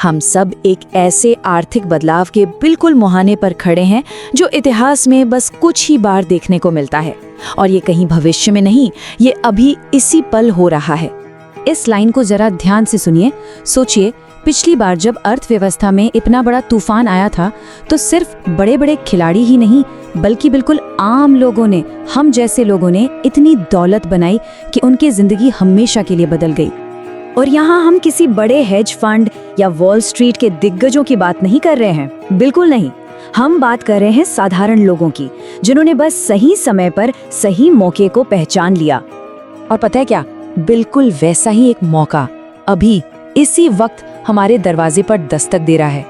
हम सब एक ऐसे आर्थिक बदलाव के बिल्कुल मुहाने पर खड़े हैं जो इतिहास में बस कुछ ही बार देखने को मिलता है, और ये कहीं भविष्य में नहीं, ये अभी इसी पल हो रहा है। इस लाइन को जरा ध्यान से सुनिए। सोचिए, पिछली बार जब अर्थव्यवस्था में इतना बड़ा तूफान आया था तो सिर्फ बड़े बड़े खिलाड़ी ही नहीं बल्कि बिल्कुल आम लोगों ने, हम जैसे लोगों ने इतनी दौलत बनाई कि उनकी जिंदगी हमेशा के लिए बदल गई। और यहाँ हम किसी बड़े हेज फंड या वॉल स्ट्रीट के दिग्गजों की बात नहीं कर रहे हैं, बिल्कुल नहीं। हम बात कर रहे हैं साधारण लोगों की, जिन्होंने बस सही समय पर सही मौके को पहचान लिया। और पता है क्या, बिल्कुल वैसा ही एक मौका अभी इसी वक्त हमारे दरवाजे पर दस्तक दे रहा है।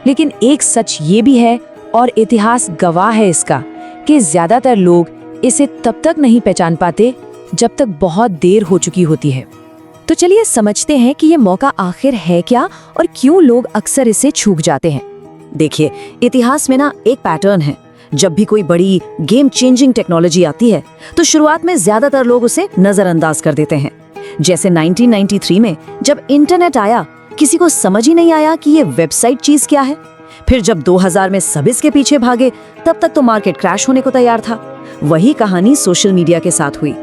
लेकिन एक सच ये भी है, और इतिहास गवाह है इसका, कि ज्यादातर लोग इसे तब तक नहीं पहचान पाते जब तक बहुत देर हो चुकी होती है। तो चलिए समझते हैं कि ये मौका आखिर है क्या और क्यों लोग अक्सर इसे चूक जाते हैं। देखिए, इतिहास में ना एक पैटर्न है। जब भी कोई बड़ी गेम चेंजिंग टेक्नोलॉजी आती है तो शुरुआत में ज्यादातर लोग उसे नजरअंदाज कर देते हैं। जैसे 1993 में जब इंटरनेट आया, किसी को समझ ही नहीं आया कि ये वेबसाइट चीज क्या है। फिर जब 2000 में सब इसके पीछे भागे, तब तक तो मार्केट क्रैश होने को तैयार था। वही कहानी सोशल मीडिया के साथ हुई।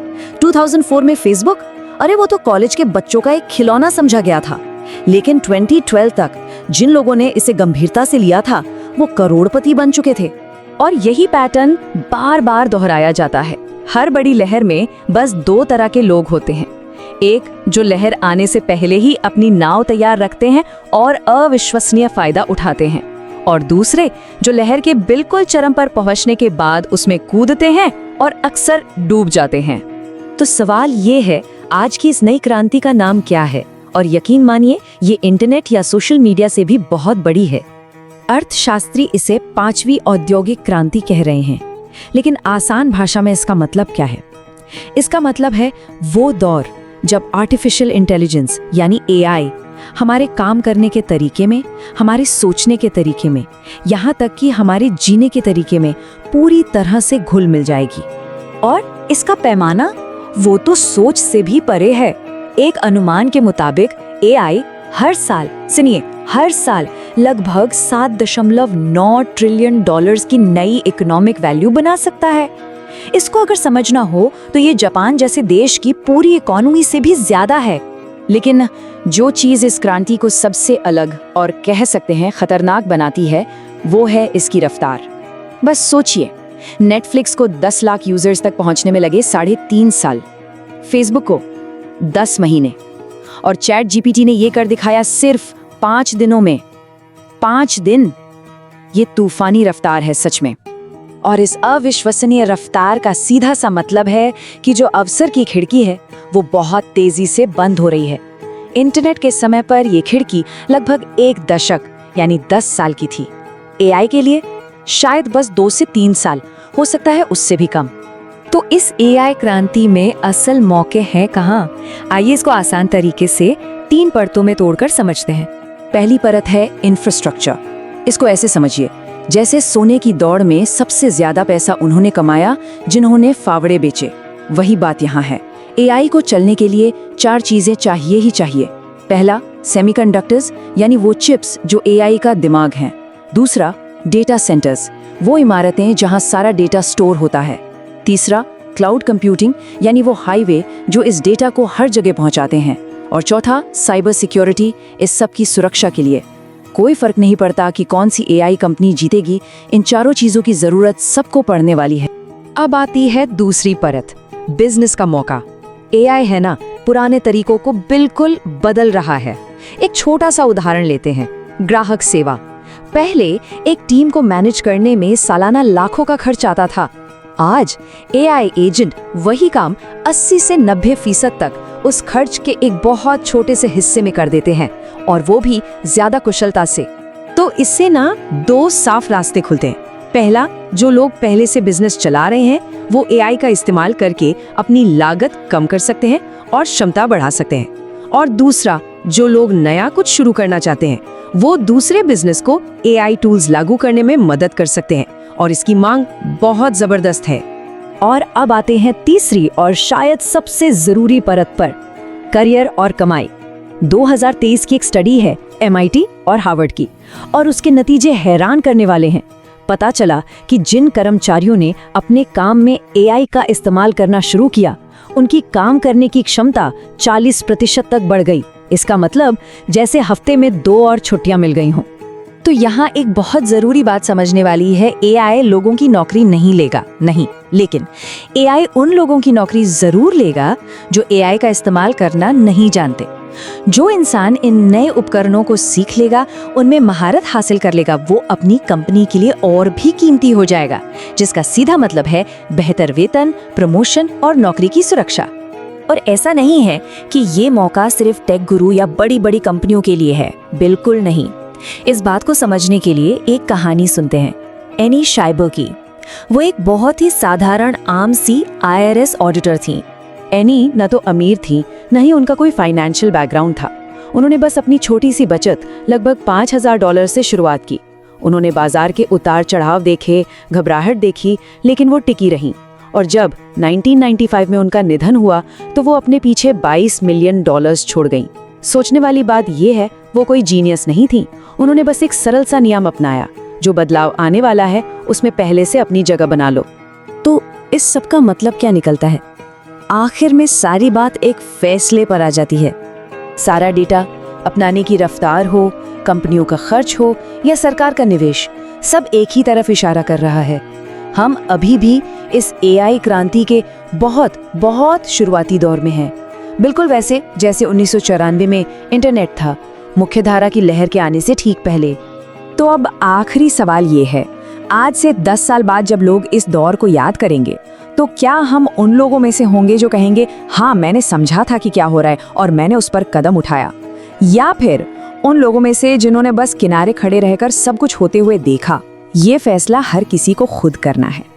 2004 में फेसबुक, अरे वो तो कॉलेज के बच्चों का एक खिलौना समझा गया था। लेकिन 2012 तक जिन लोगों ने इसे गंभीरता से लिया था वो करोड़पति बन चुके थे। और यही पैटर्न बार बार दोहराया जाता है। हर बड़ी लहर में बस दो तरह के लोग होते हैं। एक जो लहर आने से पहले ही अपनी नाव तैयार रखते हैं और अविश्वसनीय फायदा उठाते हैं, और दूसरे जो लहर के बिल्कुल चरम पर पहुंचने के बाद उसमें कूदते हैं और अक्सर डूब जाते हैं। तो सवाल ये है, आज की इस नई क्रांति का नाम क्या है? और यकीन मानिए, ये इंटरनेट या सोशल मीडिया से भी बहुत बड़ी है। अर्थशास्त्री इसे 5वीं औद्योगिक क्रांति कह रहे हैं, लेकिन आसान भाषा में इसका मतलब क्या है? इसका मतलब है वो दौर जब आर्टिफिशियल इंटेलिजेंस यानी एआई हमारे काम करने के तरीके में, हमारे सोचने के तरीके में, यहाँ तक कि हमारे जीने के तरीके में पूरी तरह से घुल मिल जाएगी। और इसका पैमाना वो तो सोच से भी परे है। एक अनुमान के मुताबिक एआई हर साल, सुनिए, हर साल लगभग 7.9 ट्रिलियन डॉलर्स की नई इकोनॉमिक वैल्यू बना सकता है। इसको अगर समझना हो तो ये जापान जैसे देश की पूरी इकोनॉमी से भी ज्यादा है। लेकिन जो चीज इस क्रांति को सबसे अलग और कह सकते हैं खतरनाक बनाती है, वो है इसकी रफ्तार। बस सोचिए, नेटफ्लिक्स को 10 लाख यूजर्स तक पहुंचने में लगे 3.5 साल, फेसबुक को 10 महीने, और चैट जीपीटी ने ये कर दिखाया सिर्फ 5 दिनों में। 5 दिन, ये तूफानी रफ्तार है सच में। और इस अविश्वसनीय रफ्तार का सीधा सा मतलब है कि जो अवसर की खिड़की है वो बहुत तेजी से बंद हो रही है। इंटरनेट के समय पर ये खिड़की लगभग 1 दशक यानी 10 साल की थी। एआई के लिए शायद बस 2 से 3 साल, हो सकता है उससे भी कम। तो इस एआई क्रांति में असल मौके हैं कहाँ? आइए इसको आसान तरीके से 3 परतों में तोड़कर समझते हैं। पहली परत है इंफ्रास्ट्रक्चर। इसको ऐसे समझिए, जैसे सोने की दौड़ में सबसे ज्यादा पैसा उन्होंने कमाया जिन्होंने फावड़े बेचे, वही बात यहाँ है। एआई को चलने के लिए 4 चीजें चाहिए ही चाहिए। पहला, सेमीकंडक्टर्स यानी वो चिप्स जो एआई का दिमाग हैं। दूसरा, डेटा सेंटर्स, वो इमारतें जहाँ सारा डेटा स्टोर होता है। तीसरा, क्लाउड कंप्यूटिंग यानी वो हाईवे जो इस डेटा को हर जगह पहुँचाते हैं। और चौथा, साइबर सिक्योरिटी, इस सब की सुरक्षा के लिए। कोई फर्क नहीं पड़ता कि कौन सी एआई कंपनी जीतेगी, इन चारों चीजों की जरूरत सबको पड़ने वाली है। अब आती है दूसरी परत, बिजनेस का मौका। एआई है ना, पुराने तरीकों को बिल्कुल बदल रहा है। एक छोटा सा उदाहरण लेते हैं, ग्राहक सेवा। पहले एक टीम को मैनेज करने में सालाना लाखों का खर्च आता था। आज एआई एजेंट वही काम 80 से 90% तक उस खर्च के एक बहुत छोटे से हिस्से में कर देते हैं, और वो भी ज्यादा कुशलता से। तो इससे ना 2 साफ रास्ते खुलते हैं। पहला, जो लोग पहले से बिजनेस चला रहे हैं वो एआई का इस्तेमाल करके अपनी लागत कम कर सकते हैं और क्षमता बढ़ा सकते हैं। और दूसरा, जो लोग नया कुछ शुरू करना चाहते हैं वो दूसरे बिजनेस को एआई टूल्स लागू करने में मदद कर सकते हैं, और इसकी मांग बहुत जबरदस्त है। और अब आते हैं तीसरी और शायद सबसे जरूरी परत पर, करियर और कमाई। 2023 की एक स्टडी है MIT और हार्वर्ड की, और उसके नतीजे हैरान करने वाले हैं। पता चला कि जिन कर्मचारियों ने अपने काम में AI का इस्तेमाल करना शुरू किया, उनकी काम करने की क्षमता 40% तक बढ़ गई। इसका मतलब जैसे हफ्ते में 2 और छुट्टियां मिल गई हों। तो यहाँ एक बहुत जरूरी बात समझने वाली है, AI लोगों की नौकरी नहीं लेगा, नहीं, लेकिन AI उन लोगों की नौकरी जरूर लेगा जो AI का इस्तेमाल करना नहीं जानते। जो इंसान इन नए उपकरणों को सीख लेगा, उनमें महारत हासिल कर लेगा, वो अपनी कंपनी के लिए और भी कीमती हो जाएगा, जिसका सीधा मतलब है बेहतर वेतन, प्रमोशन और नौकरी की सुरक्षा। और ऐसा नहीं है कि ये मौका सिर्फ टेक गुरु या बड़ी बड़ी कंपनियों के लिए है, बिल्कुल नहीं। इस बात को समझने के लिए एक कहानी सुनते हैं एनी शाइबर की। वो एक बहुत ही साधारण आम सी IRS ऑडिटर थी। एनी न तो अमीर थी, न ही उनका कोई फाइनेंशियल बैकग्राउंड था। उन्होंने बस अपनी छोटी सी बचत लगभग $5000 से शुरुआत की। उन्होंने बाजार के उतार चढ़ाव देखे, घबराहट देखी, लेकिन वो टिकी रहीं। और जब 1995 में उनका निधन हुआ तो वो अपने पीछे $22 मिलियन छोड़ गईं। सोचने वाली बात यह है, वो कोई जीनियस नहीं थी। उन्होंने बस एक सरल सा नियम अपनाया, जो बदलाव आने वाला है उसमें पहले से अपनी जगह बना लो। तो इस सब का मतलब क्या निकलता है? आखिर में सारी बात एक फैसले पर आ जाती है। सारा डेटा, अपनाने की रफ्तार हो, कंपनियों का खर्च हो या सरकार का निवेश, सब एक ही तरफ इशारा कर रहा है। हम अभी भी इस AI क्रांति के बहुत बहुत शुरुआती दौर में हैं। बिल्कुल वैसे जैसे 1994 में इंटरनेट था, मुख्यधारा की लहर के आने से ठीक पहले। तो अब आखिरी सवाल ये है, आज से 10 साल बाद जब लोग इस दौर को याद करेंगे, तो क्या हम उन लोगों में से होंगे जो कहेंगे, हाँ मैंने समझा था कि क्या हो रहा है और मैंने उस पर कदम उठाया, या फिर उन लोगों में से जिन्होंने बस किनारे खड़े रहकर सब कुछ होते हुए देखा? ये फैसला हर किसी को खुद करना है।